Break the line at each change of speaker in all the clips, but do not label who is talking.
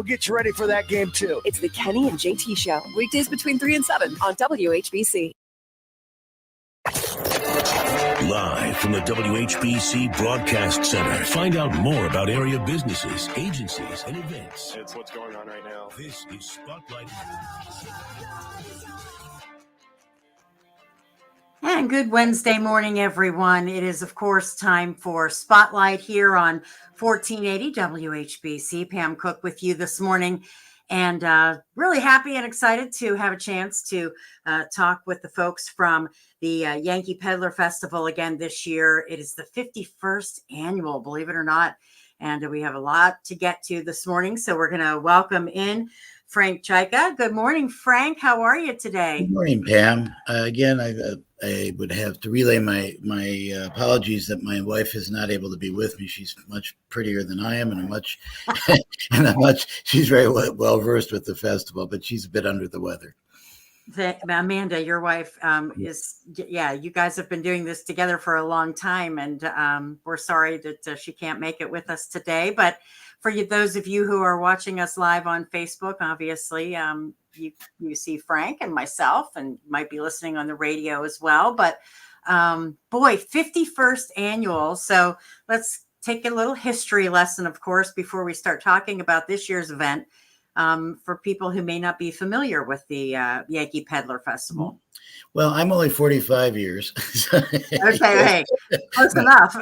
get you ready for that game, too.
It's the Kenny and JT Show, weekdays between 3 and 7 on WHBC.
Live from the WHBC Broadcast Center. Find out more about area businesses, agencies, and events.
It's what's going on right now.
This is Spotlight.
And good Wednesday morning, everyone. It is, of course, time for Spotlight here on 1480 WHBC. Pam Cook with you this morning. And really happy and excited to have a chance to talk with the folks from the Yankee Peddler Festival again this year. It is the 51st annual, believe it or not. And we have a lot to get to this morning. So we're going to welcome in Frank Chika. Good morning, Frank. How are you today?
Good morning, Pam. Again, I would have to relay my apologies that my wife is not able to be with me. She's much prettier than I am, she's very well versed with the festival, but she's a bit under the weather.
Amanda, your wife you guys have been doing this together for a long time, and we're sorry that she can't make it with us today. But for those of you who are watching us live on Facebook, obviously, you see Frank and myself, and might be listening on the radio as well. But 51st annual. So let's take a little history lesson, of course, before we start talking about this year's event. For people who may not be familiar with the Yankee Peddler Festival.
Well, I'm only 45 years.
Okay, close enough.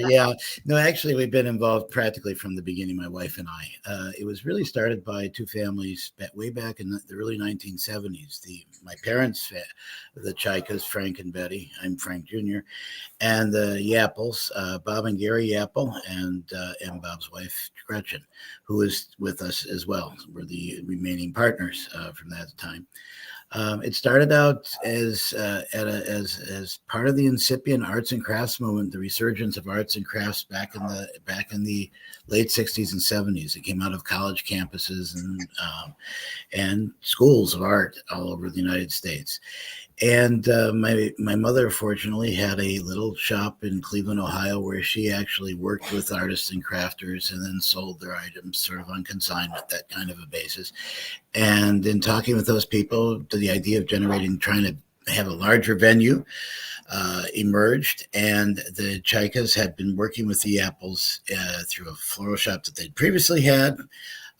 Yeah. No, actually, we've been involved practically from the beginning, my wife and I. It was really started by two families way back in the early 1970s. My parents, the Chikas, Frank and Betty, I'm Frank Jr., and the Yapples, Bob and Gary Yapple, and Bob's wife, Gretchen, who is with us as well. We're the remaining partners from that time. It started out as part of the incipient arts and crafts movement, the resurgence of arts and crafts back in the late 60s and 70s. It came out of college campuses and schools of art all over the United States. And my mother, fortunately, had a little shop in Cleveland, Ohio, where she actually worked with artists and crafters and then sold their items sort of on consignment, that kind of a basis. And in talking with those people, the idea of trying to have a larger venue emerged. And the Chikas had been working with the Apples through a floral shop that they'd previously had.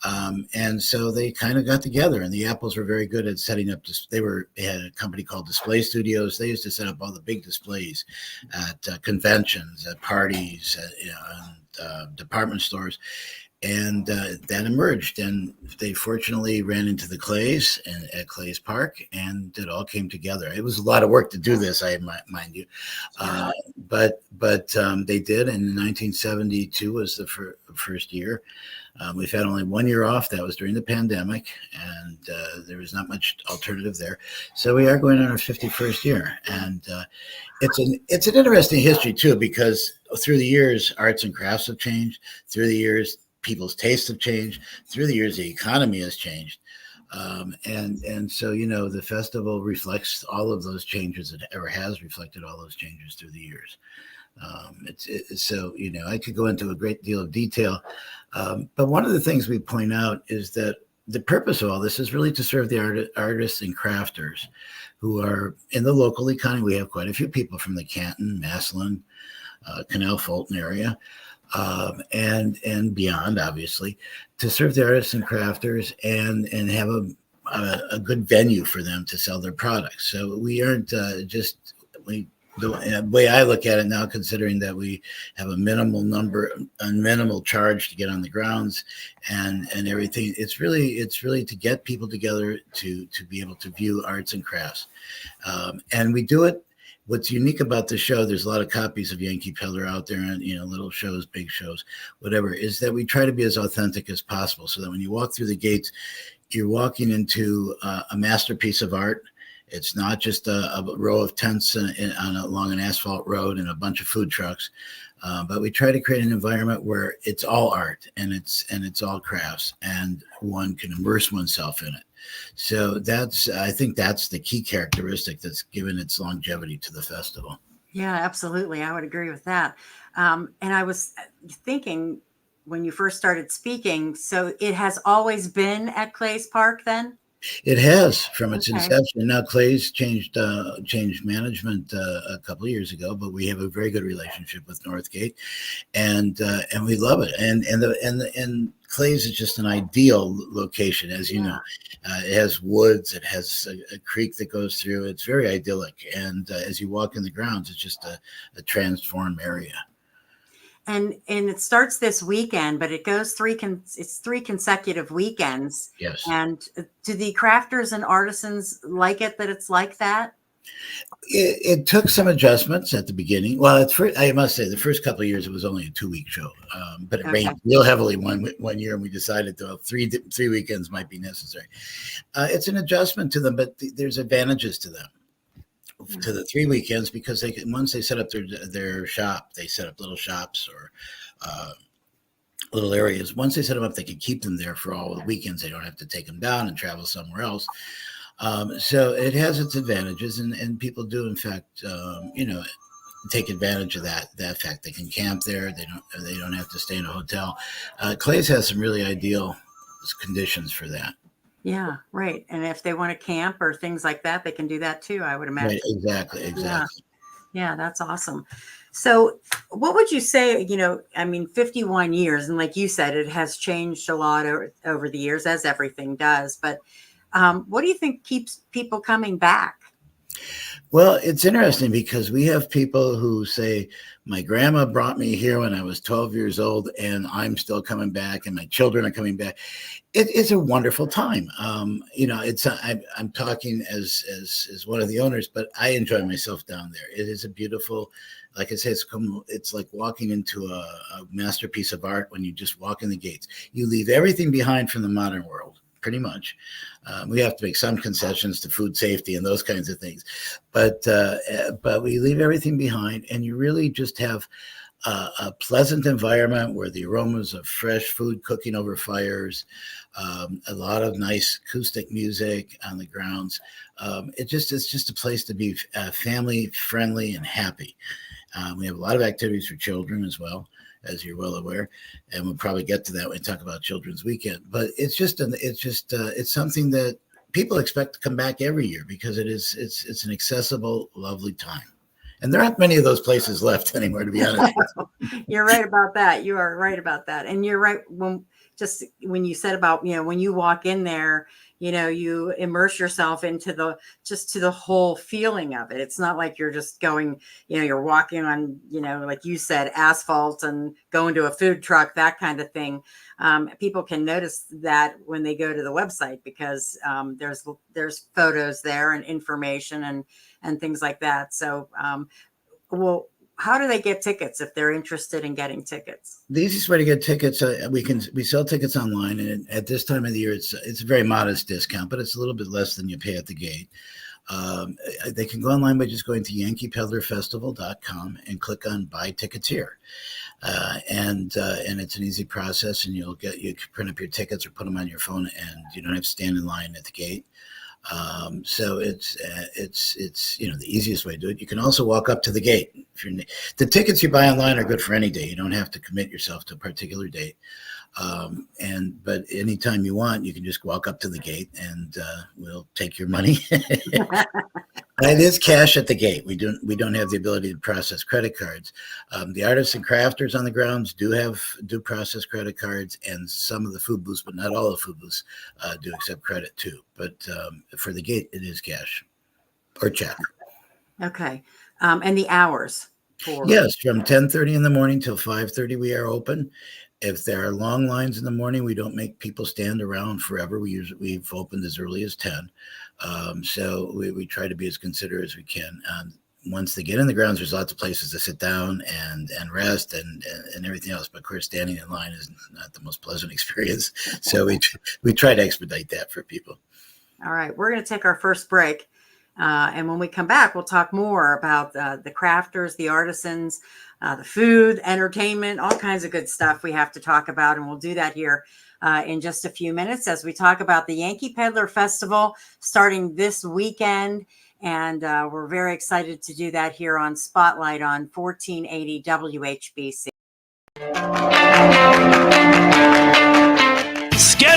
And so they kind of got together, and the Apples were very good at setting up. They had a company called Display Studios. They used to set up all the big displays at conventions, at parties, and department stores. And that emerged, and they fortunately ran into the Clays at Clays Park, and it all came together. It was a lot of work to do this, mind you, but they did. And in 1972 was the first year. We've had only 1 year off. That was during the pandemic, and there was not much alternative there. So we are going on our 51st year, and it's an interesting history too, because through the years, arts and crafts have changed. Through the years, people's tastes have changed. Through the years, the economy has changed. And so, the festival reflects all of those changes. It ever has reflected all those changes through the years. So, I could go into a great deal of detail. But one of the things we point out is that the purpose of all this is really to serve the artists and crafters who are in the local economy. We have quite a few people from the Canton, Massillon, Canal Fulton area. And beyond, obviously, to serve the artists and crafters and have a good venue for them to sell their products. So we aren't the way I look at it now, considering that we have a minimal charge to get on the grounds and everything, it's really to get people together to be able to view arts and crafts. And we do it. What's unique about the show, there's a lot of copies of Yankee Peddler out there, and little shows, big shows, whatever, is that we try to be as authentic as possible, so that when you walk through the gates, you're walking into a masterpiece of art. It's not just a row of tents along an asphalt road and a bunch of food trucks, but we try to create an environment where it's all art and it's all crafts, and one can immerse oneself in it. So I think that's the key characteristic that's given its longevity to the festival.
Yeah, absolutely. I would agree with that. And I was thinking, when you first started speaking. So it has always been at Clay's Park then?
It has from its
Okay.
inception. Now Clay's changed management a couple of years ago, but we have a very good relationship with Northgate, and we love it. And Clay's is just an ideal location, as you know. It has woods, it has a creek that goes through. It's very idyllic, and as you walk in the grounds, it's just a transformed area.
And it starts this weekend, but it goes it's 3 consecutive weekends.
Yes.
And do the crafters and artisans like it that it's like that?
It took some adjustments at the beginning. Well, I must say, the first couple of years it was only a 2-week show, but it rained real heavily one year, and we decided three weekends might be necessary. It's an adjustment to them, but there's advantages to them. To the 3 weekends, because once they set up their shop, they set up little shops or little areas. Once they set them up, they can keep them there for all the weekends. They don't have to take them down and travel somewhere else. So it has its advantages, and people do, in fact, take advantage of that fact. They can camp there. They don't have to stay in a hotel. Clay's has some really ideal conditions for that.
Yeah, right. And if they want to camp or things like that, they can do that too, I would imagine.
Right, exactly.
Yeah, that's awesome. So what would you say, 51 years, and like you said, it has changed a lot over the years, as everything does. But what do you think keeps people coming back?
Well, it's interesting because we have people who say, my grandma brought me here when I was 12 years old, and I'm still coming back, and my children are coming back. It's a wonderful time. I'm talking as one of the owners, but I enjoy myself down there. It is a beautiful, like I say, it's like walking into a masterpiece of art when you just walk in the gates. You leave everything behind from the modern world, pretty much. We have to make some concessions to food safety and those kinds of things, but we leave everything behind, and you really just have a pleasant environment where the aromas of fresh food cooking over fires, a lot of nice acoustic music on the grounds. It's just a place to be family friendly and happy. We have a lot of activities for children as well, as you're well aware, and we'll probably get to that when we talk about Children's Weekend. But it's something that people expect to come back every year because it's an accessible, lovely time. And there aren't many of those places left anymore, to be honest.
You're right about that. You are right about that. And you're right when you said about, when you walk in there, you immerse yourself into the whole feeling of it. It's not like you're just going, you're walking on, like you said, asphalt and going to a food truck, that kind of thing. People can notice that when they go to the website because there's photos there and information and things like that. So, how do they get tickets if they're interested in getting tickets?
The easiest way to get tickets, we sell tickets online, and at this time of the year, it's a very modest discount, but it's a little bit less than you pay at the gate. They can go online by just going to yankeepeddlerfestival.com and click on Buy Tickets Here. And it's an easy process, and you can print up your tickets or put them on your phone, and you don't have to stand in line at the gate. So it's the easiest way to do it. You can also walk up to the gate. The tickets you buy online are good for any day. You don't have to commit yourself to a particular date. But anytime you want, you can just walk up to the gate and we'll take your money. It is cash at the gate. We don't have the ability to process credit cards. The artists and crafters on the grounds do process credit cards, and some of the food booths, but not all the food booths do accept credit too. But for the gate, it is cash or check.
Okay. And the hours?
Yes, from 10:30 in the morning till 5:30 we are open. If there are long lines in the morning, we don't make people stand around forever. We've opened as early as 10. So we try to be as considerate as we can. Once they get in the grounds, there's lots of places to sit down and rest and everything else. But of course, standing in line is not the most pleasant experience. So we try to expedite that for people.
All right, we're going to take our first break. And when we come back, we'll talk more about the crafters, the artisans, the food, entertainment, all kinds of good stuff we have to talk about. And we'll do that here in just a few minutes as we talk about the Yankee Peddler Festival starting this weekend. And we're very excited to do that here on Spotlight on 1480 WHBC.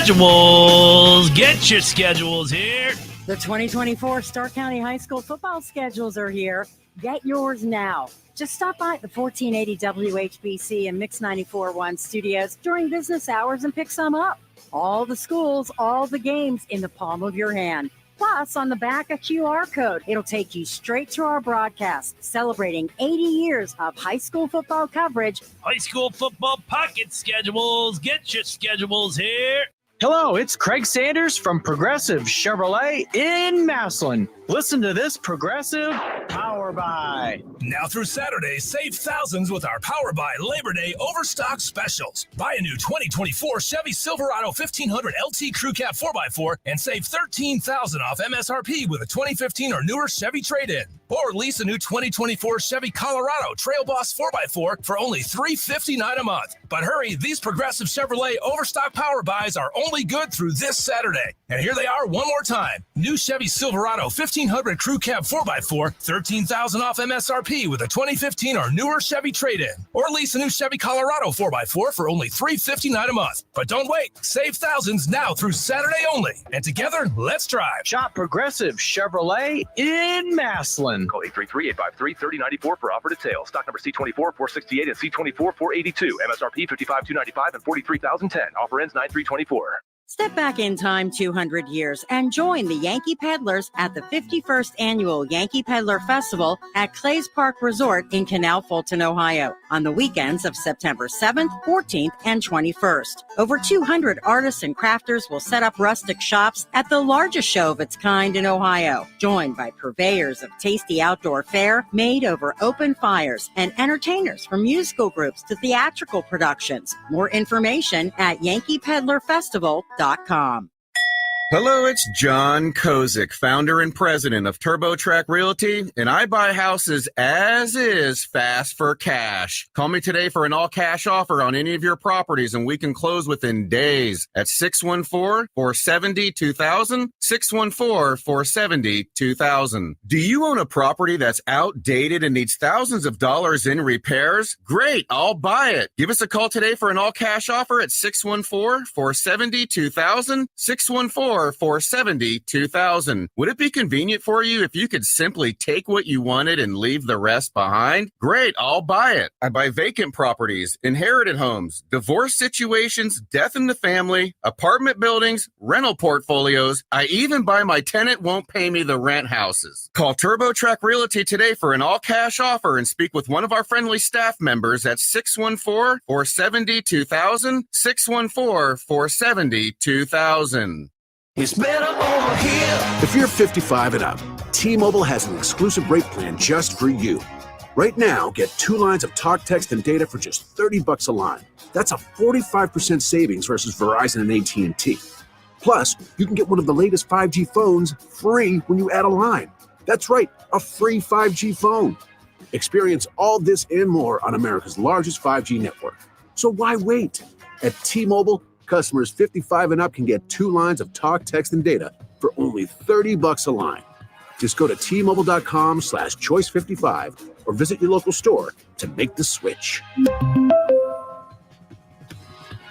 schedules. Get your schedules here.
The 2024 Stark County High School football schedules are here. Get yours now. Just stop by the 1480 WHBC and Mix 94.1 studios during business hours and pick some up. All the schools, all the games in the palm of your hand. Plus, on the back, a QR code. It'll take you straight to our broadcast, celebrating 80 years of high school football coverage.
High school football pocket schedules. Get your schedules here.
Hello, it's Craig Sanders from Progressive Chevrolet in Massillon. Listen to this Progressive Power Buy.
Now through Saturday, save thousands with our Power Buy Labor Day Overstock Specials. Buy a new 2024 Chevy Silverado 1500 LT Crew Cab 4x4 and save $13,000 off MSRP with a 2015 or newer Chevy trade-in. Or lease a new 2024 Chevy Colorado Trail Boss 4x4 for only $359 a month. But hurry, these Progressive Chevrolet Overstock Power Buys are only good through this Saturday. And here they are one more time. New Chevy Silverado 1500 Crew Cab 4x4, $13,000 off MSRP with a 2015 or newer Chevy trade-in. Or lease a new Chevy Colorado 4x4 for only $359 a month. But don't wait. Save thousands now through Saturday only. And together, let's drive.
Shop Progressive Chevrolet in Massillon.
Call 833-853-3094 for offer details. Stock number C24-468 and C24-482. MSRP $55,295 and $43,010. Offer ends 9/3/24.
Step back in time 200 years and join the Yankee Peddlers at the 51st Annual Yankee Peddler Festival at Clays Park Resort in Canal Fulton, Ohio, on the weekends of September 7th, 14th, and 21st. Over 200 artists and crafters will set up rustic shops at the largest show of its kind in Ohio, joined by purveyors of tasty outdoor fare made over open fires and entertainers from musical groups to theatrical productions. More information at yankeepeddlerfestival.com.
Hello, it's John Kozik, founder and president of TurboTrack Realty, and I buy houses as is fast for cash. Call me today for an all-cash offer on any of your properties, and we can close within days at 614-470-2000, 614-470-2000. Do you own a property that's outdated and needs thousands of dollars in repairs? Great, I'll buy it. Give us a call today for an all-cash offer at 614-470-2000, 614-470-2000. Would it be convenient for you if you could simply take what you wanted and leave the rest behind? Great, I'll buy it. I buy vacant properties, inherited homes, divorce situations, death in the family, apartment buildings, rental portfolios. I even buy my tenant won't pay me the rent houses. Call TurboTrack Realty today for an all-cash offer and speak with one of our friendly staff members at 614-470-2000, 614-470-2000.
It's better over here.
If you're 55 and up, T-Mobile has an exclusive rate plan just for you. Right now, get 2 lines of talk, text, and data for just $30 a line. That's a 45% savings versus Verizon and AT&T. Plus, you can get one of the latest 5G phones free when you add a line. That's right, a free 5G phone. Experience all this and more on America's largest 5G network. So why wait? At T-Mobile, customers 55 and up can get 2 lines of talk, text, and data for only $30 a line. Just go to T-Mobile.com/choice55 or visit your local store to make the switch.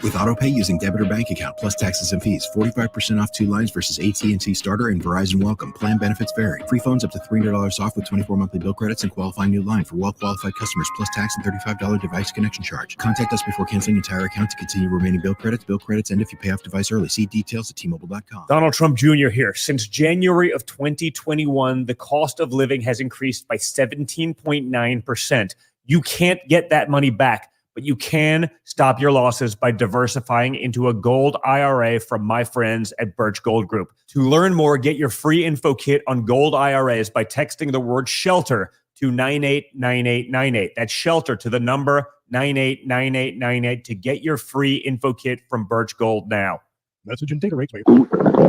With AutoPay using debit or bank account plus taxes and fees, 45% off 2 lines versus AT&T Starter and Verizon Welcome. Plan benefits vary. Free phones up to $300 off with 24 monthly bill credits and qualifying new line for well-qualified customers plus tax and $35 device connection charge. Contact us before canceling entire account to continue remaining bill credits. Bill credits end if you pay off device early. See details at T-Mobile.com.
Donald Trump Jr. here. Since January of 2021, the cost of living has increased by 17.9%. You can't get that money back, but you can stop your losses by diversifying into a gold IRA from my friends at Birch Gold Group. To learn more, get your free info kit on gold IRAs by texting the word SHELTER to 989898. That's SHELTER to the number 989898 to get your free info kit from Birch Gold now.
Message and data rates.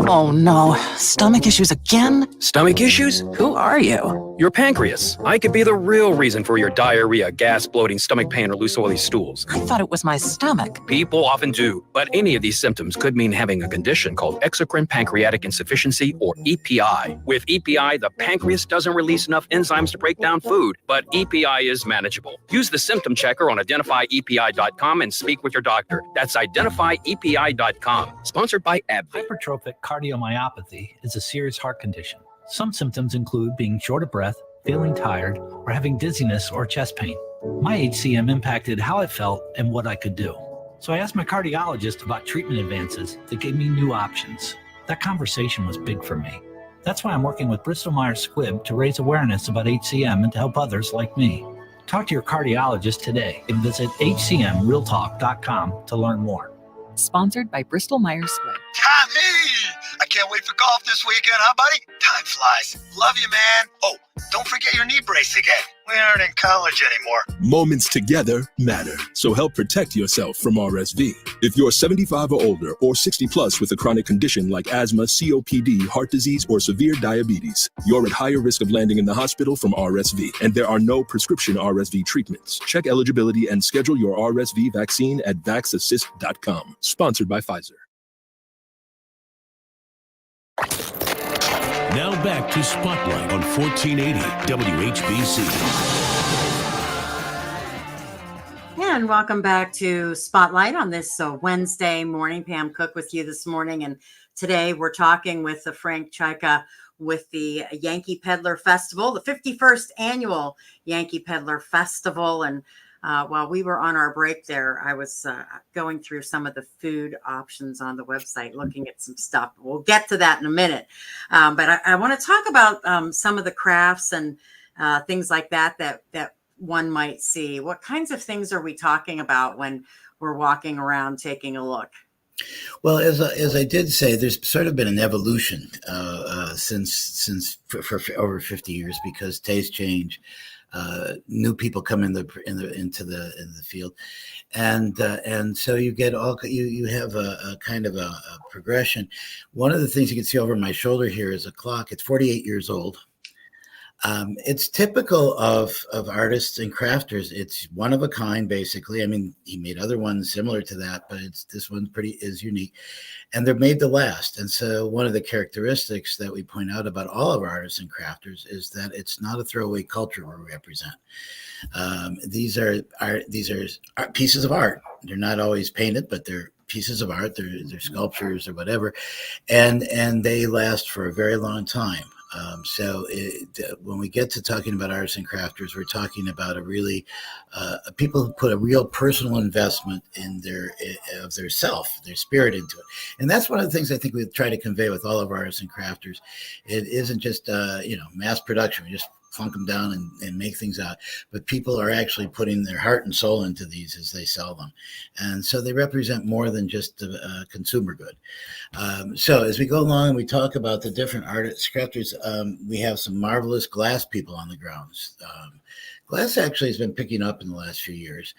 Oh no, stomach issues again?
Stomach issues?
Who are you?
Your pancreas. I could be the real reason for your diarrhea, gas, bloating, stomach pain, or loose oily stools.
I thought it was my stomach.
People often do, but any of these symptoms could mean having a condition called exocrine pancreatic insufficiency, or EPI. With EPI, the pancreas doesn't release enough enzymes to break down food, but EPI is manageable. Use the symptom checker on identifyepi.com and speak with your doctor. That's identifyepi.com. Sponsored by AbbVie.
Hypertrophic cardiomyopathy is a serious heart condition. Some symptoms include being short of breath, feeling tired, or having dizziness or chest pain. My HCM impacted how I felt and what I could do. So I asked my cardiologist about treatment advances that gave me new options. That conversation was big for me. That's why I'm working with Bristol Myers Squibb to raise awareness about HCM and to help others like me. Talk to your cardiologist today and visit hcmrealtalk.com to learn more.
Sponsored by Bristol Myers Squibb.
Tommy! I can't wait for golf this weekend, huh, buddy? Time flies. Love you, man. Oh, don't forget your knee brace again. We aren't in college anymore.
Moments together matter, so help protect yourself from RSV. If you're 75 or older or 60 plus with a chronic condition like asthma, COPD, heart disease, or severe diabetes, you're at higher risk of landing in the hospital from RSV, and there are no prescription RSV treatments. Check eligibility and schedule your RSV vaccine at vaxassist.com. Sponsored by Pfizer.
Now back to Spotlight on 1480 WHBC.
And welcome back to Spotlight on this Wednesday morning. Pam Cook with you this morning. And today we're talking with Frank Chika with the Yankee Peddler Festival, the 51st annual Yankee Peddler Festival. And while we were on our break there, I was going through some of the food options on the website, looking at some stuff. We'll get to that in a minute. But I want to talk about some of the crafts and things like that one might see. What kinds of things are we talking about when we're walking around taking a look?
Well, as I did say, there's sort of been an evolution since for over 50 years because tastes change. New people come into the field, and so you get you have a kind of a progression. One of the things you can see over my shoulder here is a clock. It's 48 years old. It's typical of artists and crafters. It's one of a kind, basically. I mean, he made other ones similar to that, but this one is unique, and they're made to last. And so, one of the characteristics that we point out about all of our artists and crafters is that it's not a throwaway culture we represent. These are pieces of art. They're not always painted, but they're pieces of art. They're sculptures or whatever, and they last for a very long time. When we get to talking about artists and crafters, we're talking about people who put a real personal investment in their self, their spirit into it. And that's one of the things I think we try to convey with all of our artists and crafters. It isn't just, mass production. We just plunk them down and make things out. But people are actually putting their heart and soul into these as they sell them. And so they represent more than just a consumer good. So as we go along and we talk about the different artists, crafters, we have some marvelous glass people on the grounds. Glass actually has been picking up in the last few years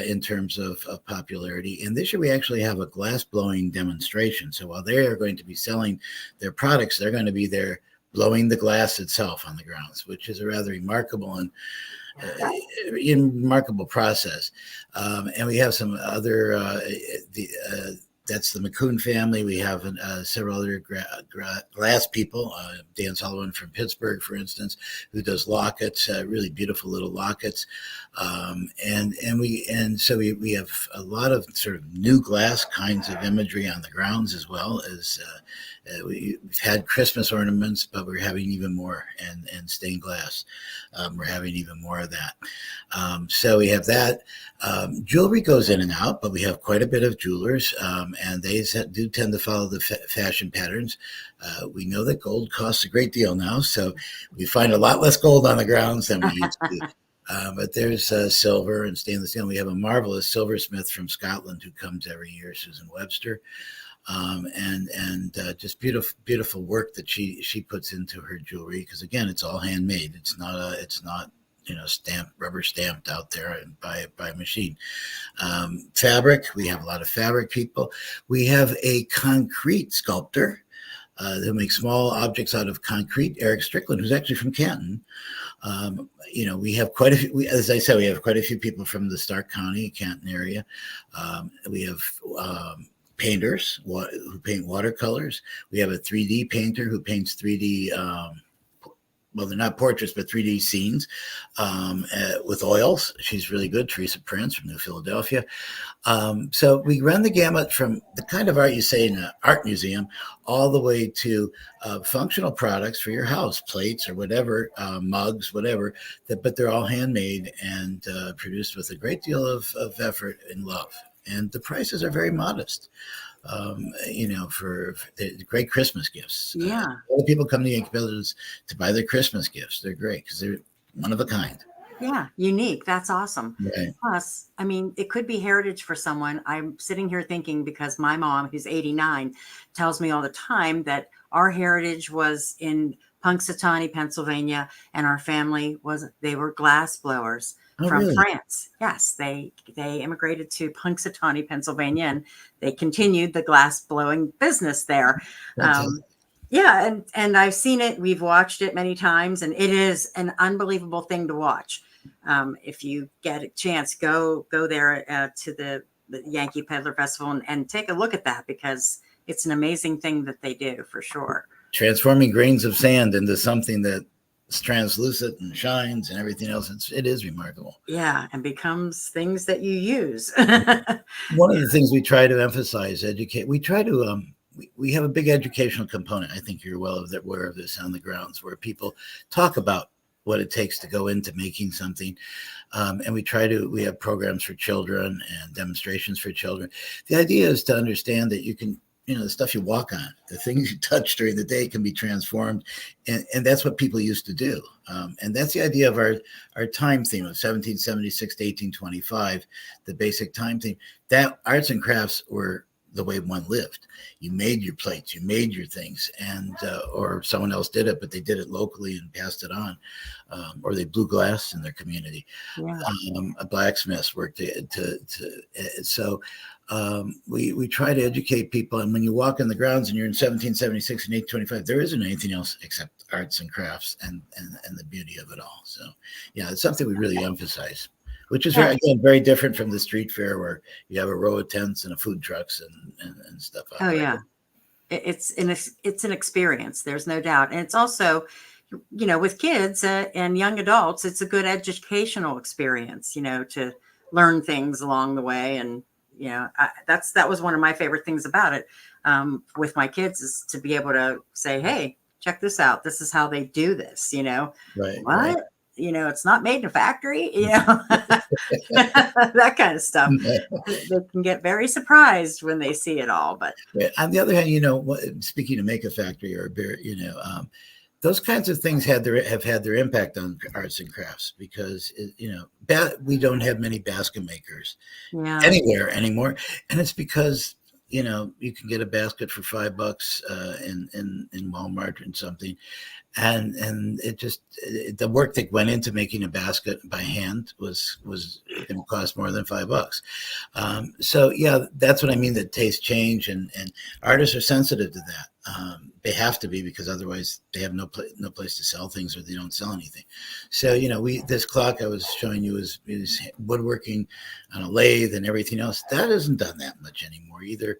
in terms of popularity. And this year we actually have a glass blowing demonstration. So while they are going to be selling their products, they're going to be there blowing the glass itself on the grounds, which is a rather remarkable and remarkable process. And we have some other, that's the McCoon family. We have several other glass people, Dan Sullivan from Pittsburgh, for instance, who does lockets, really beautiful little lockets. So we have a lot of sort of new glass kinds of imagery on the grounds, as well as we've had Christmas ornaments, but we're having even more, and stained glass. We're having even more of that. So we have that. Jewelry goes in and out, but we have quite a bit of jewelers, and they do tend to follow the fashion patterns. We know that gold costs a great deal now, so we find a lot less gold on the grounds than we used to. But there's silver and stainless steel. We have a marvelous silversmith from Scotland who comes every year, Susan Webster. And just beautiful work that she puts into her jewelry, because again, it's all handmade. It's not rubber stamped out there and by a machine. Fabric, we have a lot of fabric people. We have a concrete sculptor who makes small objects out of concrete, Eric Strickland, who's actually from Canton. We have quite a few, as I said, we have quite a few people from the Stark County, Canton area. We have painters who paint watercolors. We have a 3D painter who paints 3D well, they're not portraits, but 3D scenes with oils. She's really good. Teresa Prince from New Philadelphia. So we run the gamut from the kind of art you say in an art museum all the way to functional products for your house, plates or whatever, mugs, whatever, but they're all handmade and produced with a great deal of effort and love. And the prices are very modest. For the great Christmas gifts.
Yeah.
All the people come to Yankee Peddlers to buy their Christmas gifts. They're great because they're one of a kind.
Yeah, unique. That's awesome.
Right.
Plus, I mean, it could be heritage for someone. I'm sitting here thinking because my mom, who's 89, tells me all the time that our heritage was in Punxsutawney, Pennsylvania, and our family they were glass blowers. From
really?
France. Yes, they immigrated to Punxsutawney, Pennsylvania, and they continued the glass blowing business there. Yeah, and I've seen it. We've watched it many times, and it is an unbelievable thing to watch. If you get a chance, go there to the Yankee Peddler Festival and take a look at that, because it's an amazing thing that they do for sure.
Transforming grains of sand into something that translucent and shines and everything else. It is remarkable.
Yeah, and becomes things that you use.
One of the things we try to emphasize, educate. We try to we have a big educational component. I think you're well aware of this on the grounds, where people talk about what it takes to go into making something, and we have programs for children and demonstrations for children. The idea is to understand that you can. The stuff you walk on, the things you touch during the day can be transformed. And that's what people used to do. And that's the idea of our time theme of 1776 to 1825, the basic time theme. That arts and crafts were the way one lived. You made your plates, you made your things, and or someone else did it, but they did it locally and passed it on. Or they blew glass in their community.
Yeah.
Blacksmiths worked so we try to educate people. And when you walk on the grounds and you're in 1776 and 1825, there isn't anything else except arts and crafts and the beauty of it all. So yeah, it's something we really emphasize, which is very different from the street fair, where you have a row of tents and food trucks and stuff.
Oh yeah, it's an experience. There's no doubt, and it's also, with kids and young adults, it's a good educational experience. To learn things along the way, and that was one of my favorite things about it with my kids, is to be able to say, hey, check this out. This is how they do this.
Right.
What?
Right.
It's not made in a factory, that kind of stuff. They can get very surprised when they see it all. But
on the other hand, speaking of make a factory or a beer, those kinds of things have had their impact on arts and crafts, because we don't have many basket makers anywhere anymore, and it's because you can get a basket for $5 in Walmart and something, and it just the work that went into making a basket by hand was going to cost more than $5. So yeah, that's what I mean. That tastes change, and artists are sensitive to that. They have to be, because otherwise they have no place to sell things, or they don't sell anything. So this clock I was showing you is woodworking on a lathe and everything else. That isn't done that much anymore either.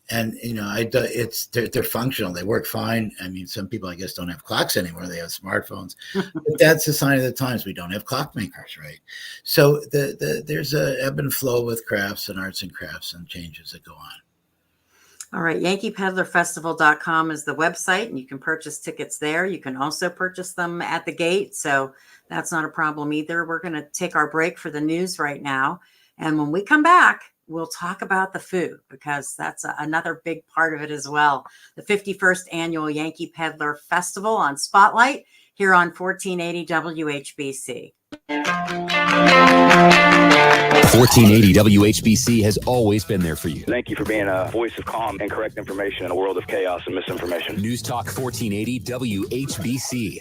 They're functional. They work fine. I mean, some people I guess don't have clocks anymore. They have smartphones, but that's a sign of the times. We don't have clock makers, right? So there's a ebb and flow with crafts and arts and crafts and changes that go on.
all right, YankeePeddlerFestival.com is the website, and you can purchase tickets there. You can also purchase them at the gate, so that's not a problem either. We're going to take our break for the news right now, and when we come back, we'll talk about the food, because that's another big part of it as well. The 51st Annual Yankee Peddler Festival on Spotlight here on 1480 WHBC.
1480 WHBC has always been there for you.
Thank you for being a voice of calm and correct information in a world of chaos and misinformation.
News Talk 1480 WHBC.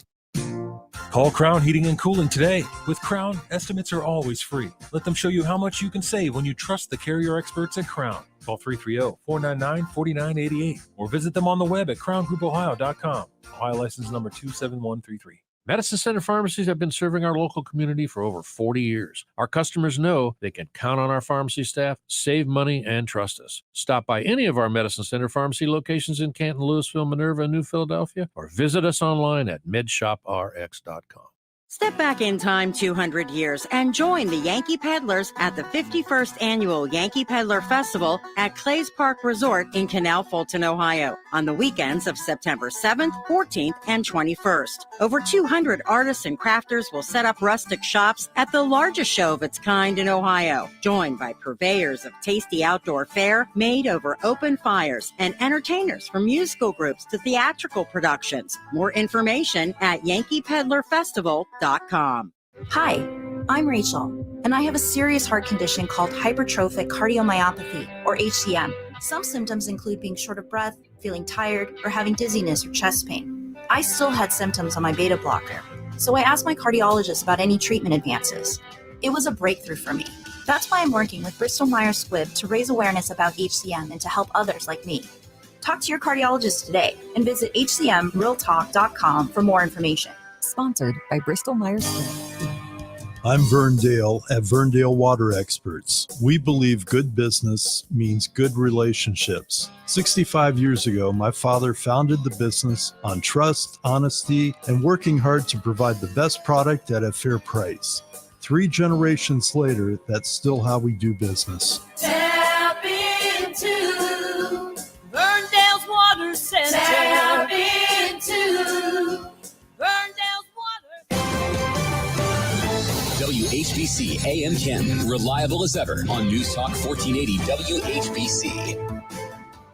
Call Crown Heating and Cooling today. With Crown, estimates are always free. Let them show you how much you can save when you trust the carrier experts at Crown. Call 330-499-4988 or visit them on the web at crowngroupohio.com. Ohio license number 27133. Medicine Center pharmacies have been serving our local community for over 40 years. Our customers know they can count on our pharmacy staff, save money, and trust us. Stop by any of our Medicine Center pharmacy locations in Canton, Louisville, Minerva, and New Philadelphia, or visit us online at medshoprx.com.
Step back in time 200 years and join the Yankee Peddlers at the 51st Annual Yankee Peddler Festival at Clays Park Resort in Canal, Fulton, Ohio, on the weekends of September 7th, 14th, and 21st. Over 200 artists and crafters will set up rustic shops at the largest show of its kind in Ohio, joined by purveyors of tasty outdoor fare made over open fires and entertainers from musical groups to theatrical productions. More information at yankeepeddlerfestival.com.
Hi, I'm Rachel, and I have a serious heart condition called hypertrophic cardiomyopathy, or HCM. Some symptoms include being short of breath, feeling tired, or having dizziness or chest pain. I still had symptoms on my beta blocker, so I asked my cardiologist about any treatment advances. It was a breakthrough for me. That's why I'm working with Bristol Myers Squibb to raise awareness about HCM and to help others like me. Talk to your cardiologist today and visit hcmrealtalk.com for more information.
Sponsored by Bristol Myers Squibb.
I'm Vern Dale at Verndale Water Experts. We believe good business means good relationships. 65 years ago, my father founded the business on trust, honesty, and working hard to provide the best product at a fair price. 3 generations later, that's still how we do business.
Tap into Verndale's Water Center. Tap into Verndale's
WHBC AM 10, reliable as ever on News Talk 1480 WHBC.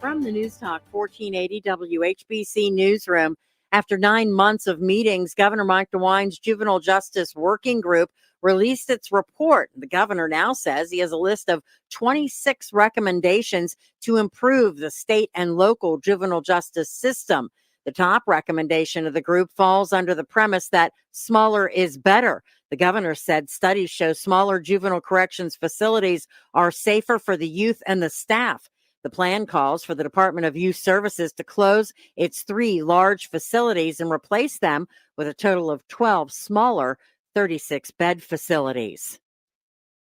From the News Talk 1480 WHBC newsroom, after 9 months of meetings, Governor Mike DeWine's Juvenile Justice Working Group released its report. The governor now says he has a list of 26 recommendations to improve the state and local juvenile justice system. The top recommendation of the group falls under the premise that smaller is better. The governor said studies show smaller juvenile corrections facilities are safer for the youth and the staff. The plan calls for the Department of Youth Services to close its 3 large facilities and replace them with a total of 12 smaller 36-bed facilities.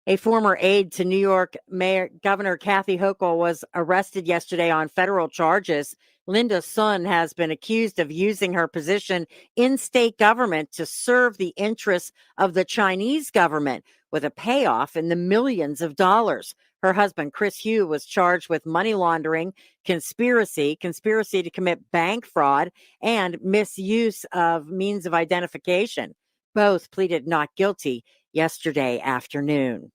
A former aide to New York Mayor Governor Kathy Hochul was arrested yesterday on federal charges. Linda Sun has been accused of using her position in state government to serve the interests of the Chinese government with a payoff in the millions of dollars. Her husband, Chris Hugh, was charged with money laundering, conspiracy to commit bank fraud, and misuse of means of identification. Both pleaded not guilty yesterday afternoon.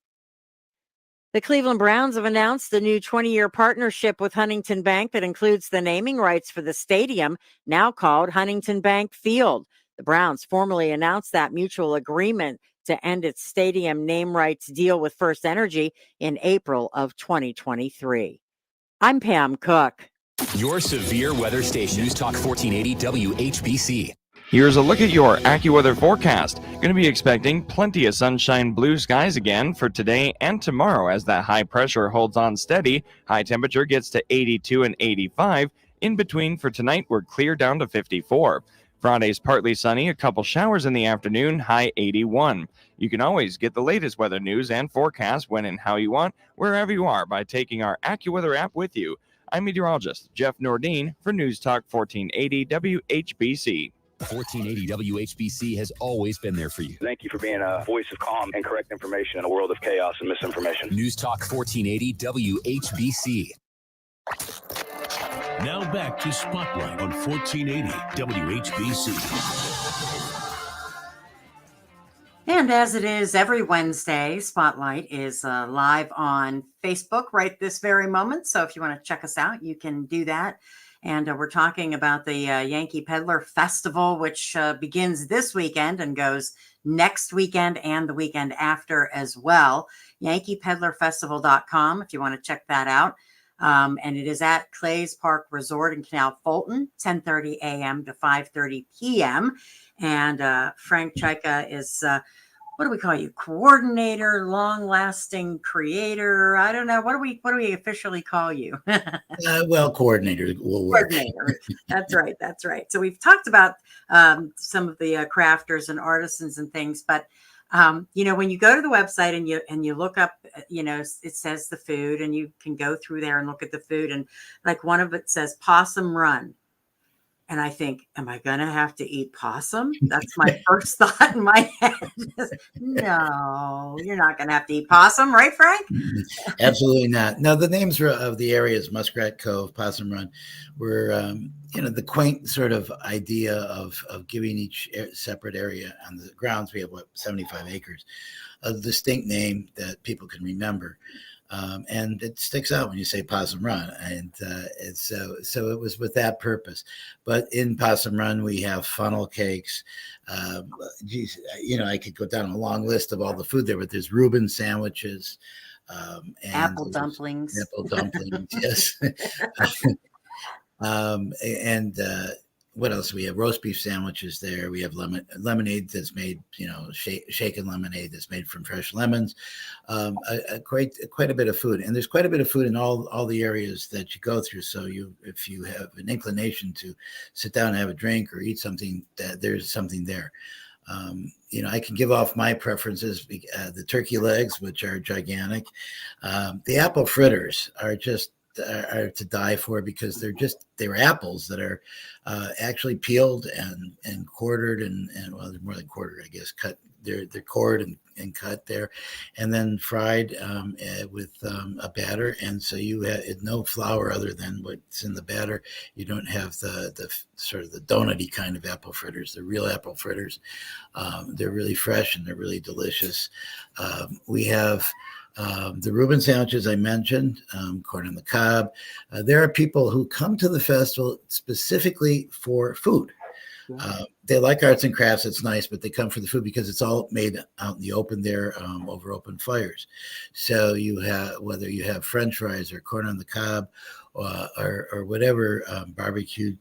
The Cleveland Browns have announced a new 20-year partnership with Huntington Bank that includes the naming rights for the stadium, now called Huntington Bank Field. The Browns formally announced that mutual agreement to end its stadium name rights deal with First Energy in April of 2023. I'm Pam Cook.
Your severe weather station, News Talk 1480 WHBC.
Here's a look at your AccuWeather forecast. Going to be expecting plenty of sunshine, blue skies again for today and tomorrow as that high pressure holds on steady. High temperature gets to 82 and 85. In between for tonight, we're clear down to 54. Friday's partly sunny, a couple showers in the afternoon, high 81. You can always get the latest weather news and forecast when and how you want, wherever you are, by taking our AccuWeather app with you. I'm meteorologist Jeff Nordine for News Talk 1480 WHBC.
1480 WHBC has always been there for you.
Thank you for being a voice of calm and correct information in a world of chaos and misinformation.
News Talk 1480 WHBC.
Now back to Spotlight on 1480 WHBC.
And as it is every Wednesday, Spotlight is live on Facebook right this very moment. So if you want to check us out, you can do that. And we're talking about the Yankee Peddler Festival, which begins this weekend and goes next weekend and the weekend after as well. YankeePeddlerFestival.com if you want to check that out. And it is at Clays Park Resort in Canal Fulton, 10:30 a.m. to 5:30 p.m. And Frank Chika is what do we call you? Coordinator, long-lasting creator. I don't know. What do we officially call you?
Well, coordinator will work.
Coordinator. That's right. That's right. So we've talked about some of the crafters and artisans and things, but when you go to the website and you look up, it says the food, and you can go through there and look at the food, and like one of it says Possum Run. And I think, am I going to have to eat possum? That's my first thought in my head. No, you're not going to have to eat possum, right, Frank?
Absolutely not. No, the names of the areas, Muskrat Cove, Possum Run, were, the quaint sort of idea of giving each separate area on the grounds. We have, 75 acres, a distinct name that people can remember. And it sticks out when you say Possum Run, and so it was with that purpose. But in Possum Run, we have funnel cakes. I could go down a long list of all the food there, but there's Reuben sandwiches, and
apple dumplings.
Yes. And what else? We have roast beef sandwiches there. We have lemonade that's made, shaken lemonade that's made from fresh lemons. Quite a bit of food, and there's quite a bit of food in all the areas that you go through. So if you have an inclination to sit down and have a drink or eat something, there's something there. I can give off my preferences. The turkey legs, which are gigantic. The apple fritters are to die for, because they're apples that are actually peeled and quartered and well, they're more than quartered, I guess, cut. They're cored and cut there, and then fried with a batter. And so you have no flour other than what's in the batter. You don't have the sort of the donut-y kind of apple fritters. They're real apple fritters. They're really fresh and they're really delicious. We have the Reuben sandwiches I mentioned, corn on the cob. There are people who come to the festival specifically for food. They like arts and crafts. It's nice, but they come for the food because it's all made out in the open there, over open fires. So whether you have French fries or corn on the cob, or whatever, barbecued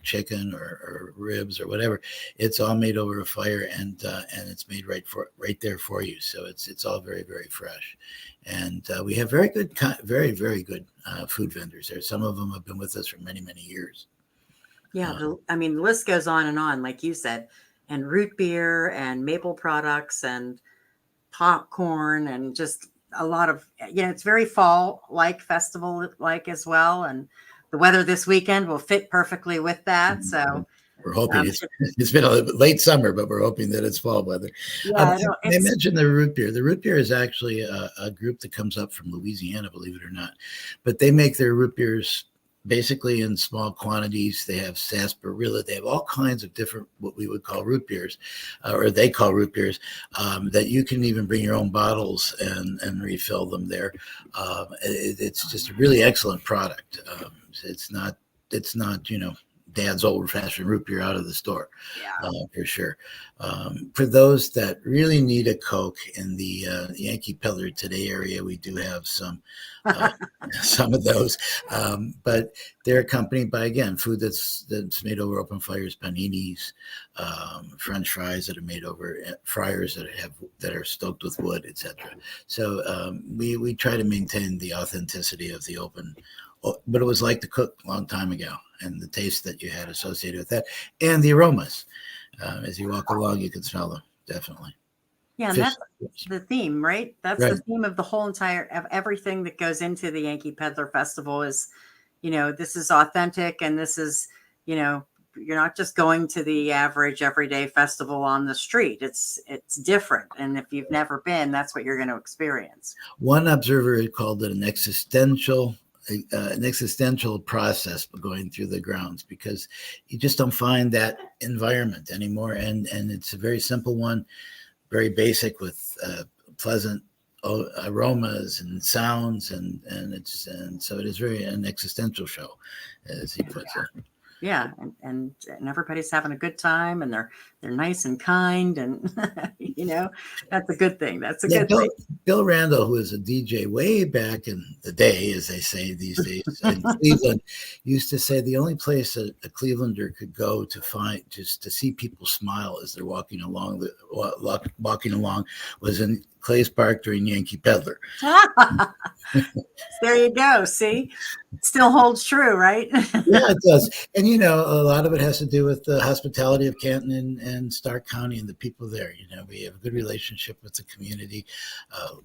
chicken or ribs or whatever, it's all made over a fire, and it's made right there for you. So it's all very, very fresh. And we have very good, very, very good food vendors there. Some of them have been with us for many, many years.
Yeah, the list goes on, like you said, and root beer and maple products and popcorn and just a lot of, it's very fall-like, festival-like as well. And the weather this weekend will fit perfectly with that. So
we're hoping it's been a late summer, but we're hoping that it's fall weather.
Yeah,
I mentioned the root beer. The root beer is actually a group that comes up from Louisiana, believe it or not, but they make their root beers basically in small quantities. They have sarsaparilla. They have all kinds of different, what we would call root beers, or they call root beers, that you can even bring your own bottles and refill them there. It's just a really excellent product. It's not, Dad's old-fashioned root beer out of the store, for sure. For those that really need a Coke in the Yankee Peddler Today area, we do have some of those, but they're accompanied by, again, food that's made over open fires, paninis, French fries that are made over fryers that are stoked with wood, etc. So we try to maintain the authenticity of the open, what it was like to cook a long time ago, and the taste that you had associated with that, and the aromas. As you walk along, you can smell them, definitely.
Yeah, and that's the theme, right? That's
Right.
the theme of the whole of everything that goes into the Yankee Peddler Festival is, this is authentic, and this is, you're not just going to the average everyday festival on the street. It's different. And if you've never been, that's what you're going to experience.
One observer called it an existential process going through the grounds, because you just don't find that environment anymore. And it's a very simple one, very basic, with pleasant aromas and sounds, and so it is very an existential show, as he puts it.
Yeah, and everybody's having a good time, and they're nice and kind, and that's a good thing. That's a good thing.
Bill Randall, who was a DJ way back in the day, as they say these days, in Cleveland, used to say the only place a Clevelander could go to find just to see people smile as they're walking along was in Clay's Park during Yankee Peddler.
There you go. See, still holds true, right?
Yeah, it does. And, a lot of it has to do with the hospitality of Canton and Stark County and the people there. We have a good relationship with the community.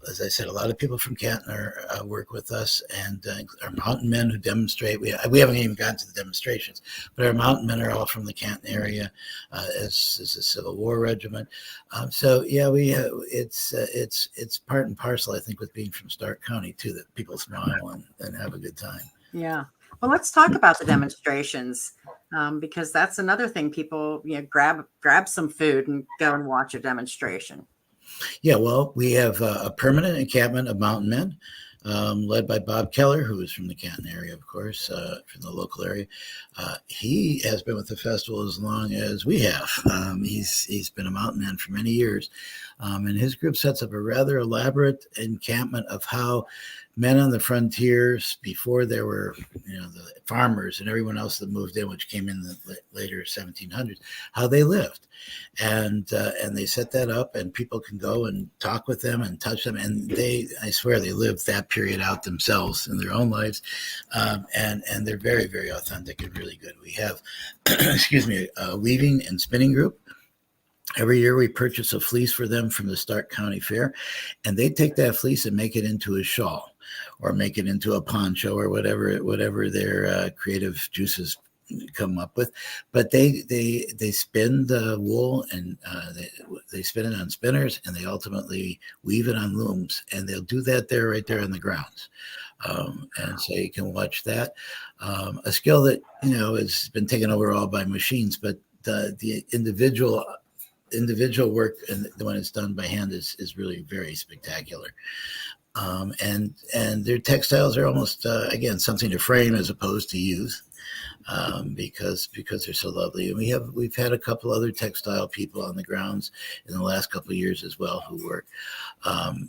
As I said, a lot of people from Canton work with us, and our mountain men who demonstrate. We haven't even gotten to the demonstrations, but our mountain men are all from the Canton area, as a Civil War regiment. So yeah, it's part and parcel, I think, with being from Stark County too, that people smile and have a good time.
Yeah. Well, let's talk about the demonstrations, because that's another thing. People, grab some food and go and watch a demonstration.
Yeah, well, we have a permanent encampment of mountain men, led by Bob Keller, who is from the Canton area, of course, from the local area. He has been with the festival as long as we have. He's been a mountain man for many years, and his group sets up a rather elaborate encampment of how men on the frontiers, before there were, the farmers and everyone else that moved in, which came in the later 1700s, how they lived. And they set that up, and people can go and talk with them and touch them. And I swear, they live that period out themselves in their own lives. And they're very, very authentic and really good. We have, a weaving and spinning group. Every year we purchase a fleece for them from the Stark County Fair, and they take that fleece and make it into a shawl or make it into a poncho or whatever their creative juices come up with. But they spin the wool, and they spin it on spinners, and they ultimately weave it on looms, and they'll do that right there on the grounds. And so you can watch that. A skill that, has been taken over all by machines, but the individual work, and when it's done by hand, is really very spectacular. And their textiles are almost again something to frame as opposed to use, because they're so lovely. And we've had a couple other textile people on the grounds in the last couple of years as well who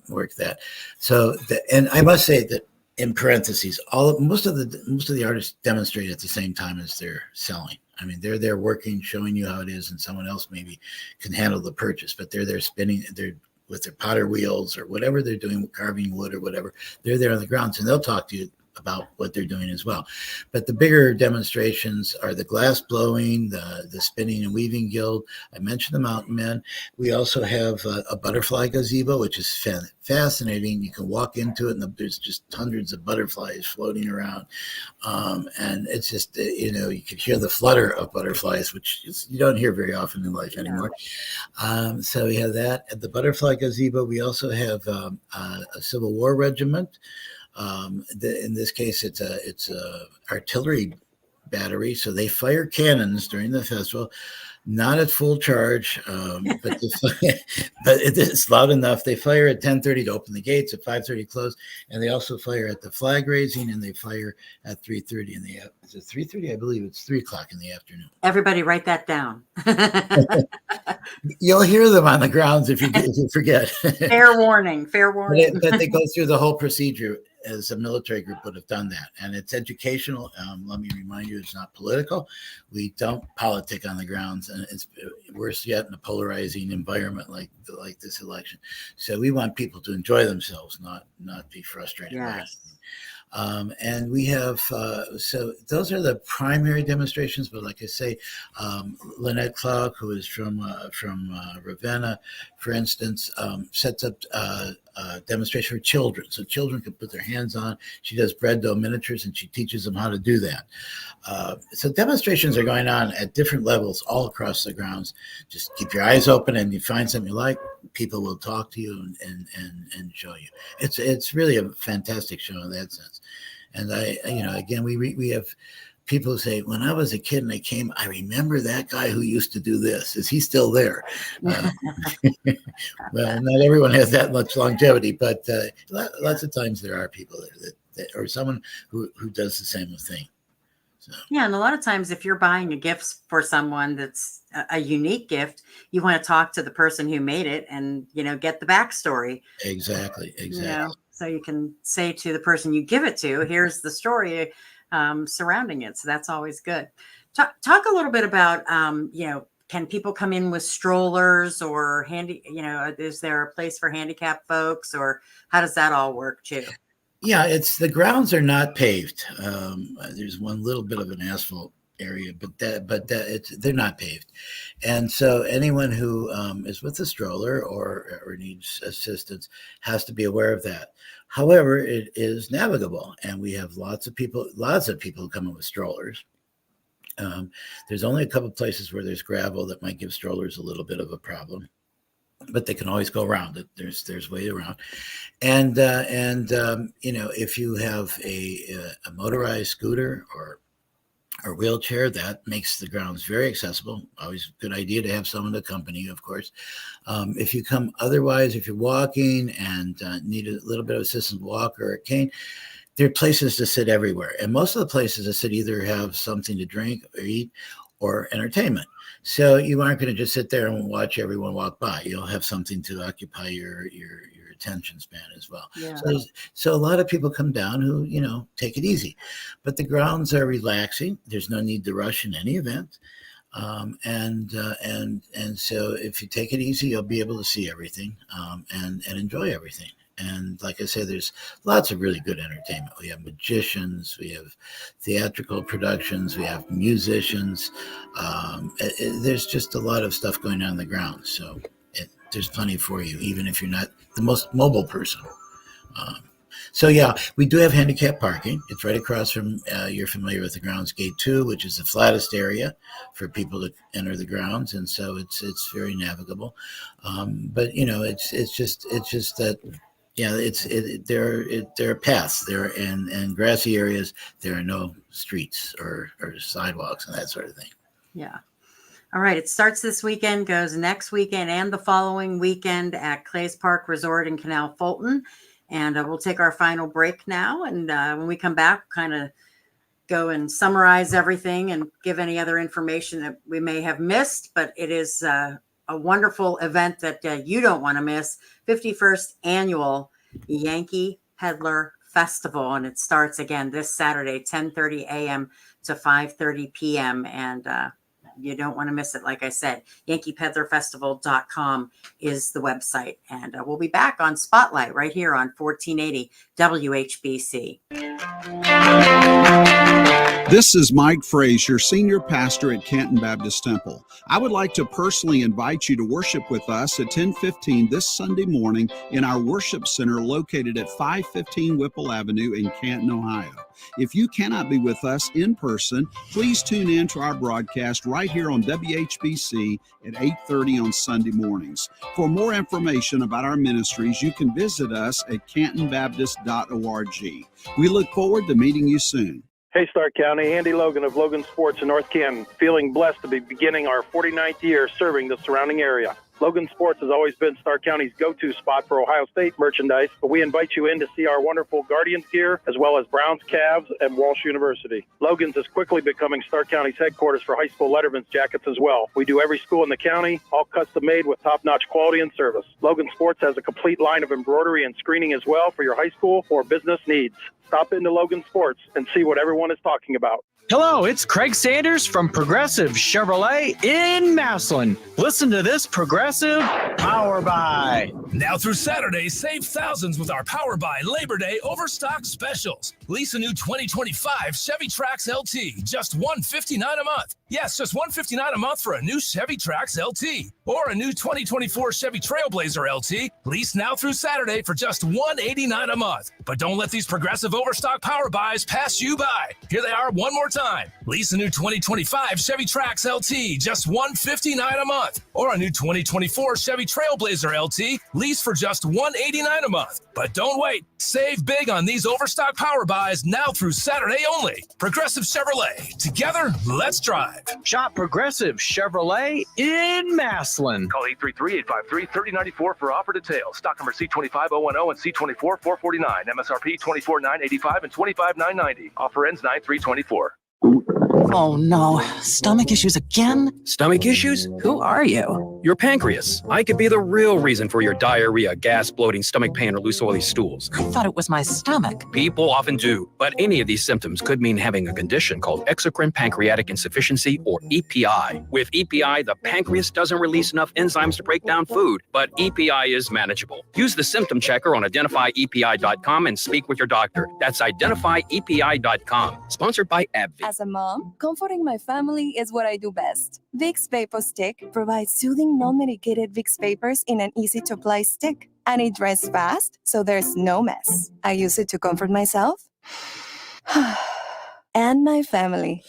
work that. So and I must say that, in parentheses, most of the artists demonstrate at the same time as they're selling. I mean, they're there working, showing you how it is, and someone else maybe can handle the purchase, but they're there spinning, they're with their potter wheels or whatever they're doing, carving wood or whatever. They're there on the grounds, and they'll talk to you about what they're doing as well. But the bigger demonstrations are the glass blowing, the spinning and weaving guild. I mentioned the mountain men. We also have a butterfly gazebo, which is fascinating. You can walk into it, and there's just hundreds of butterflies floating around. And it's just, you can hear the flutter of butterflies, which you don't hear very often in life anymore. So we have that at the butterfly gazebo. We also have a Civil War regiment. In this case, it's a artillery battery, so they fire cannons during the festival, not at full charge, but it's loud enough. They fire at 10:30 to open the gates, at 5:30 close, and they also fire at the flag raising, and they fire at 3:30 in the is it 3:30? I believe it's 3:00 in the afternoon.
Everybody write that down.
You'll hear them on the grounds if you forget.
Fair warning.
But they go through the whole procedure as a military group would have done that. And it's educational. Let me remind you, it's not political. We don't politic on the grounds, and it's worse yet in a polarizing environment like this election. So we want people to enjoy themselves, not be frustrated.
Yes.
And we have, so those are the primary demonstrations. But like I say, Lynette Clark, who is from Ravenna, for instance, sets up a demonstration for children. So children can put their hands on. She does bread dough miniatures, and she teaches them how to do that. So demonstrations are going on at different levels all across the grounds. Just keep your eyes open, and you find something you like, people will talk to you and show you. It's really a fantastic show in that sense. And again, we have people who say, when I was a kid and I came, I remember that guy who used to do this. Is he still there? Well, not everyone has that much longevity, but lots of times there are people that or someone who does the same thing.
Yeah, and a lot of times if you're buying a gift for someone that's a unique gift, you want to talk to the person who made it and, get the backstory.
Exactly.
So you can say to the person you give it to, here's the story surrounding it. So that's always good. Talk a little bit about, can people come in with strollers or is there a place for handicapped folks, or how does that all work too?
Yeah, the grounds are not paved. There's one little bit of an asphalt area, but they're not paved, and so anyone who is with a stroller or needs assistance has to be aware of that. However, it is navigable, and we have lots of people who come in with strollers. There's only a couple places where there's gravel that might give strollers a little bit of a problem, but they can always go around it. There's way around, and if you have a motorized scooter or wheelchair, that makes the grounds very accessible. Always a good idea to have someone to accompany you, of course. If you come otherwise, if you're walking and need a little bit of assistance, walk or a cane, there are places to sit everywhere, and most of the places to sit either have something to drink or eat or entertainment. So you aren't going to just sit there and watch everyone walk by. You'll have something to occupy your attention span as well.
Yeah.
So a lot of people come down who, take it easy, but the grounds are relaxing. There's no need to rush in any event. And so if you take it easy, you'll be able to see everything, and enjoy everything. And like I said, there's lots of really good entertainment. We have magicians, we have theatrical productions, we have musicians. There's just a lot of stuff going on in the grounds. So there's plenty for you, even if you're not the most mobile person. So yeah, we do have handicap parking. It's right across from, you're familiar with the grounds gate 2, which is the flattest area for people to enter the grounds. And so it's very navigable. But it's just that, there are paths there and grassy areas. There are no streets or sidewalks and that sort of thing.
Yeah. All right. It starts this weekend, goes next weekend and the following weekend at Clays Park Resort in Canal Fulton. And we'll take our final break now. And when we come back, kind of go and summarize everything and give any other information that we may have missed. But it is a wonderful event that you don't want to miss. 51st annual Yankee Peddler Festival. And it starts again this Saturday, 10:30 a.m. to 5:30 p.m. And you don't want to miss it. Like I said, yankeepeddlerfestival.com is the website. And we'll be back on Spotlight right here on 1480 WHBC.
This is Mike Frazier, Senior Pastor at Canton Baptist Temple. I would like to personally invite you to worship with us at 10:15 this Sunday morning in our worship center located at 515 Whipple Avenue in Canton, Ohio. If you cannot be with us in person, please tune in to our broadcast right here on WHBC at 8:30 on Sunday mornings. For more information about our ministries, you can visit us at cantonbaptist.org. We look forward to meeting you soon.
Hey, Stark County, Andy Logan of Logan Sports in North Canton, feeling blessed to be beginning our 49th year serving the surrounding area. Logan Sports has always been Stark County's go-to spot for Ohio State merchandise, but we invite you in to see our wonderful Guardians gear, as well as Browns, Cavs, and Walsh University. Logan's is quickly becoming Stark County's headquarters for high school letterman's jackets as well. We do every school in the county, all custom-made with top-notch quality and service. Logan Sports has a complete line of embroidery and screening as well for your high school or business needs. Stop into Logan Sports and see what everyone is talking about.
Hello, it's Craig Sanders from Progressive Chevrolet in Massillon. Listen to this Progressive Power Buy.
Now through Saturday, save thousands with our Power Buy Labor Day overstock specials. Lease a new 2025 Chevy Trax LT, just $159 a month. Yes, just $159 a month for a new Chevy Trax LT. Or a new 2024 Chevy Trailblazer LT, lease now through Saturday for just $189 a month. But don't let these Progressive overstock Power Buys pass you by. Here they are one more time. Lease a new 2025 Chevy Trax LT, just $159 a month. Or a new 2024 Chevy Trailblazer LT, lease for just $189 a month. But don't wait. Save big on these overstock Power Buys now through Saturday only. Progressive Chevrolet. Together, let's drive.
Shop Progressive Chevrolet in Massillon.
Call 833-853-3094 for offer details. Stock number C25010 and C24449. MSRP $24,985 and $25,990. Offer ends 9/3/24.
Oh no, stomach issues again?
Stomach issues? Who are you? Your pancreas. I could be the real reason for your diarrhea, gas, bloating, stomach pain, or loose oily stools.
I thought it was my stomach.
People often do, but any of these symptoms could mean having a condition called exocrine pancreatic insufficiency, or EPI. With EPI, the pancreas doesn't release enough enzymes to break down food, but EPI is manageable. Use the symptom checker on identifyepi.com and speak with your doctor. That's identifyepi.com. Sponsored by AbbVie.
As a mom, comforting my family is what I do best. Vicks Vapor Stick provides soothing, non-medicated Vicks vapors in an easy-to-apply stick. And it dries fast, so there's no mess. I use it to comfort myself and my family.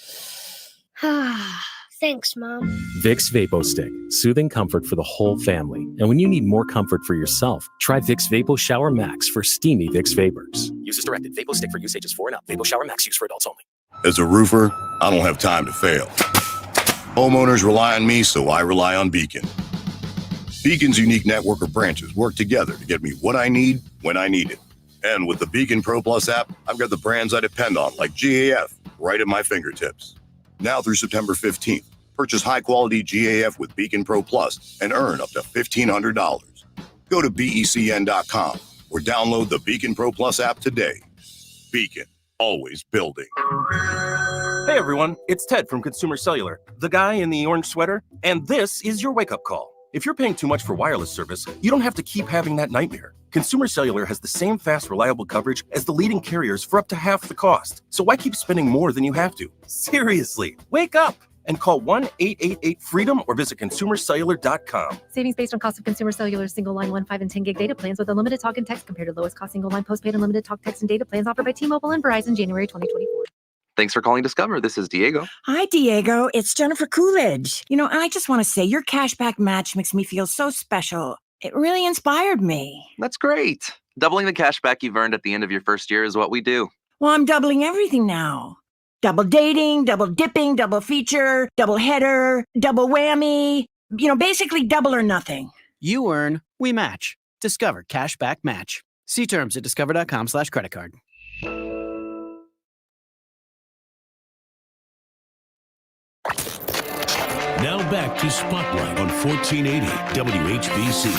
Thanks, Mom.
Vicks Vapo Stick, soothing comfort for the whole family. And when you need more comfort for yourself, try Vicks Vapo Shower Max for steamy Vicks vapors.
Use as directed. Vapo Stick for use ages 4 and up. Vapo Shower Max used for adults only.
As a roofer, I don't have time to fail. Homeowners rely on me, so I rely on Beacon. Beacon's unique network of branches work together to get me what I need when I need it. And with the Beacon Pro Plus app, I've got the brands I depend on, like GAF, right at my fingertips. Now through September 15th, purchase high-quality GAF with Beacon Pro Plus and earn up to $1,500. Go to BECN.com or download the Beacon Pro Plus app today. Beacon, always building.
Hey everyone, it's Ted from Consumer Cellular, the guy in the orange sweater, and this is your wake-up call. If you're paying too much for wireless service, you don't have to keep having that nightmare. Consumer Cellular has the same fast, reliable coverage as the leading carriers for up to half the cost. So why keep spending more than you have to? Seriously, wake up and call 1-888-FREEDOM or visit consumercellular.com.
Savings based on cost of Consumer Cellular single line 1, 5, and 10 gig data plans with unlimited talk and text compared to lowest cost single line postpaid unlimited talk, text, and data plans offered by T-Mobile and Verizon January 2024.
Thanks for calling Discover. This is Diego.
Hi, Diego. It's Jennifer Coolidge. I just want to say your cashback match makes me feel so special. It really inspired me.
That's great. Doubling the cashback you've earned at the end of your first year is what we do.
Well, I'm doubling everything now. Double dating, double dipping, double feature, double header, double whammy. Basically double or nothing.
You earn, we match. Discover Cashback Match. See terms at discover.com/credit card.
Now back to Spotlight on 1480 WHBC.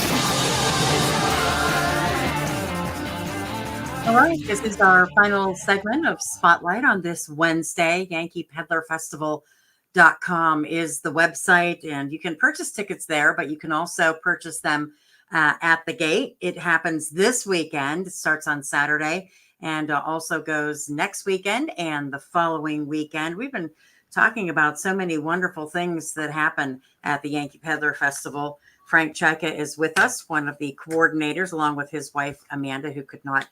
All right, this is our final segment of Spotlight on this Wednesday. Yankee Peddler Festival.com is the website, and you can purchase tickets there, but you can also purchase them at the gate. It happens this weekend. It starts on Saturday and also goes next weekend and the following weekend. We've been talking about so many wonderful things that happen at the Yankee Peddler Festival. Frank Cheka is with us, one of the coordinators, along with his wife, Amanda, who could not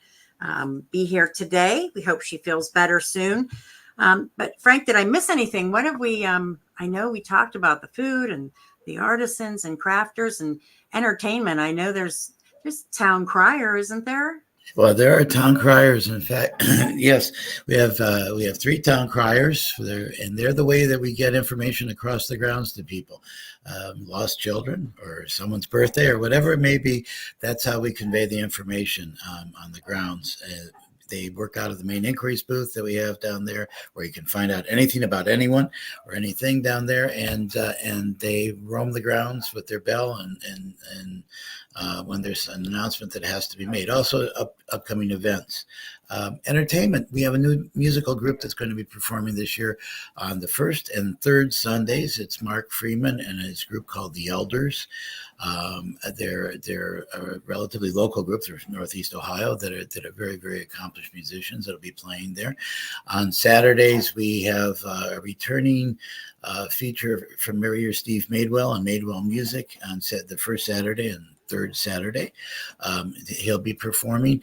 be here today. We hope she feels better soon. But Frank, did I miss anything? What have we, I know we talked about the food and the artisans and crafters and entertainment. I know there's town crier, isn't there?
Well, there are town criers. In fact, yes, we have 3 town criers, and they're the way that we get information across the grounds to people. Lost children or someone's birthday or whatever it may be. That's how we convey the information on the grounds. They work out of the main inquiries booth that we have down there, where you can find out anything about anyone or anything down there, and they roam the grounds with their bell and when there's an announcement that has to be made. Also, upcoming events. Entertainment. We have a new musical group that's going to be performing this year on the first and third Sundays. It's Mark Freeman and his group called The Elders. They're a relatively local group. They're from Northeast Ohio that are very, very accomplished musicians that'll be playing there. On Saturdays, we have a returning feature from Mayor Steve Madewell and Madewell Music on the first Saturday and third Saturday. He'll be performing.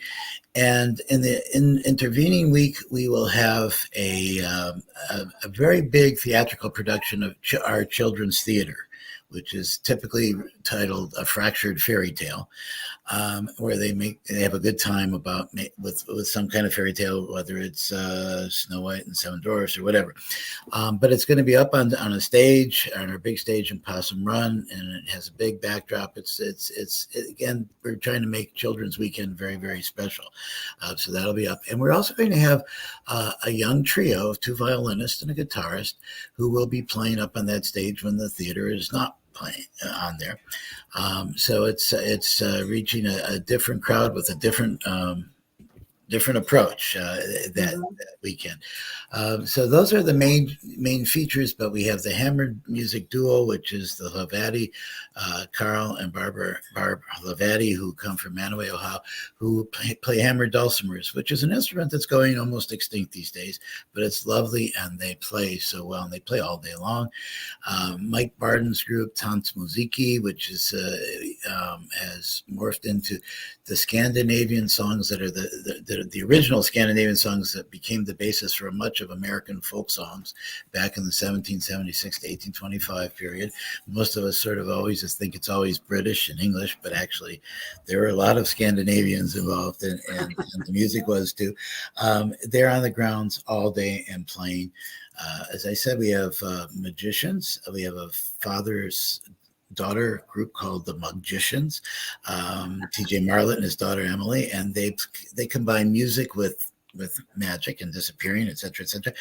And in the intervening week, we will have a very big theatrical production of our children's theater. which is typically titled A Fractured Fairy Tale, where they have a good time with some kind of fairy tale, whether it's Snow White and Seven Dwarfs or whatever. But it's going to be up on a stage, on our big stage in Possum Run, and it has a big backdrop. It's again, we're trying to make Children's Weekend very, very special. So that'll be up. And we're also going to have a young trio of 2 violinists and a guitarist who will be playing up on that stage when the theater is not playing on there. So it's reaching a different crowd with a different approach that weekend. So those are the main features, but we have the Hammered Music Duo, which is the Lavati, Carl and Barb Lavati, who come from Manaway, Ohio, who play hammered dulcimers, which is an instrument that's going almost extinct these days, but it's lovely and they play so well, and they play all day long. Mike Barden's group, Tanz Musiki, which is has morphed into the Scandinavian songs that are the original Scandinavian songs that became the basis for much of American folk songs back in the 1776 to 1825 period. Most of us sort of always just think it's always British and English, but actually there were a lot of Scandinavians involved, and the music was too. They're on the grounds all day and playing. As I said, we have magicians. We have a father's daughter group called the Magicians, TJ Marlett and his daughter Emily, and they combine music with magic and disappearing, et cetera, et cetera.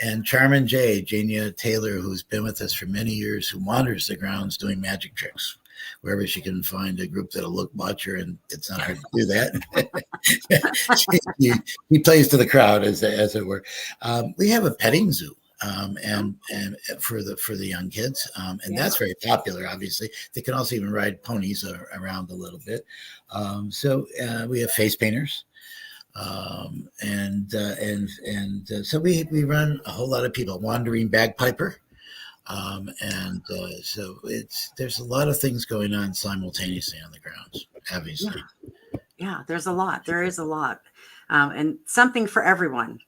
And Charmin J, Jania Taylor, who's been with us for many years, who wanders the grounds doing magic tricks wherever she can find a group that'll watch her, and it's not hard to do that. he plays to the crowd, as it were. We have a petting zoo. And for the young kids, and that's very popular. Obviously, they can also even ride ponies around a little bit. So we have face painters, and so we run a whole lot of people. Wandering bagpiper, so there's a lot of things going on simultaneously on the grounds. Obviously,
yeah, there's a lot. There is a lot, and something for everyone.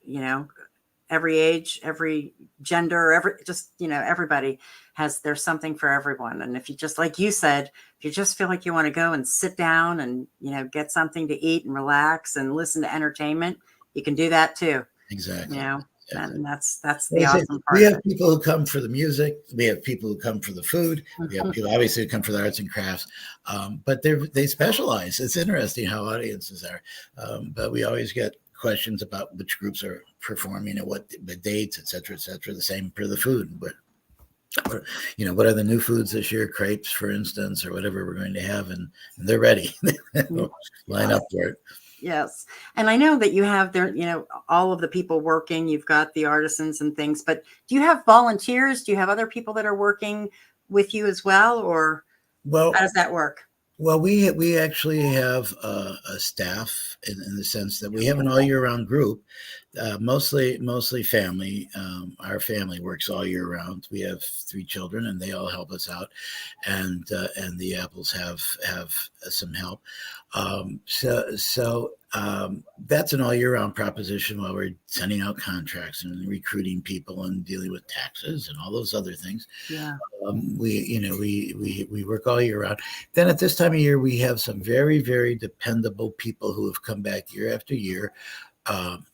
Every age, every gender, everybody there's something for everyone. And if you just, like you said, if you just feel like you want to go and sit down and, get something to eat and relax and listen to entertainment, you can do that too.
Exactly.
And that's the awesome part.
We have people who come for the music. We have people who come for the food. We have people obviously who come for the arts and crafts, but they specialize. It's interesting how audiences are, but we always get questions about which groups are performing at what dates, et cetera, et cetera. The same for the food. But what are the new foods this year? Crepes, for instance, or whatever we're going to have, and they're ready. Line up for it.
Yes. And I know that you have there, all of the people working, you've got the artisans and things, but do you have volunteers? Do you have other people that are working with you as well? Or how does that work?
Well, we actually have a staff in the sense that we have an all year round group, mostly family. Our family works all year round. We have 3 children, and they all help us out, and the Apples have some help. So that's an all year round proposition while we're sending out contracts and recruiting people and dealing with taxes and all those other things.
Yeah.
We work all year round. Then at this time of year, we have some very, very dependable people who have come back year after year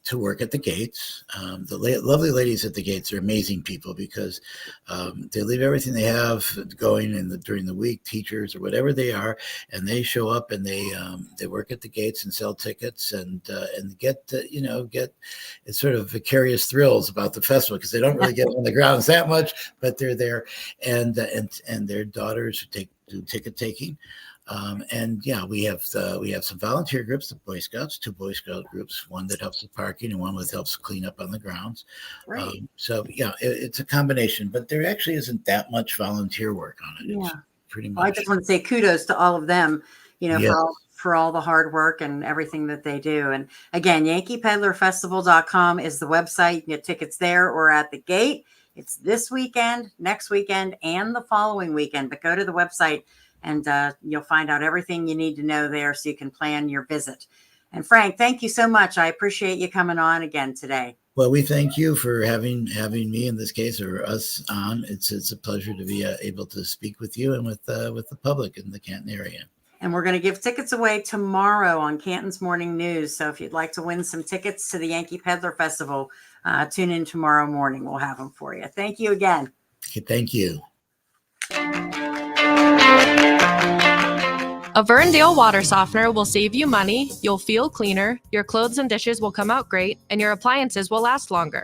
to work at the gates. The lovely ladies at the gates are amazing people because they leave everything they have going during the week, teachers or whatever they are, and they show up and they work at the gates and sell tickets and get it's sort of vicarious thrills about the festival because they don't really get on the grounds that much, but they're there, and their daughters who do ticket taking. We have some volunteer groups, the Boy Scouts, 2 Boy Scout groups, one that helps with parking and one that helps clean up on the grounds.
Right.
It's a combination, but there actually isn't that much volunteer work on it.
Yeah.
It's pretty much.
Well, I just want to say kudos to all of them,
Yes.
for all the hard work and everything that they do. And again, YankeePeddlerFestival.com is the website. You can get tickets there or at the gate. It's this weekend, next weekend, and the following weekend. But go to the website and you'll find out everything you need to know there so you can plan your visit. And Frank, thank you so much. I appreciate you coming on again today.
Well, we thank you for having me in this case, or us on. It's a pleasure to be able to speak with you and with the public in the Canton area.
And we're going to give tickets away tomorrow on Canton's Morning News. So if you'd like to win some tickets to the Yankee Peddler Festival, tune in tomorrow morning. We'll have them for you. Thank you again.
Okay, thank you.
A Verndale water softener will save you money, you'll feel cleaner, your clothes and dishes will come out great, and your appliances will last longer.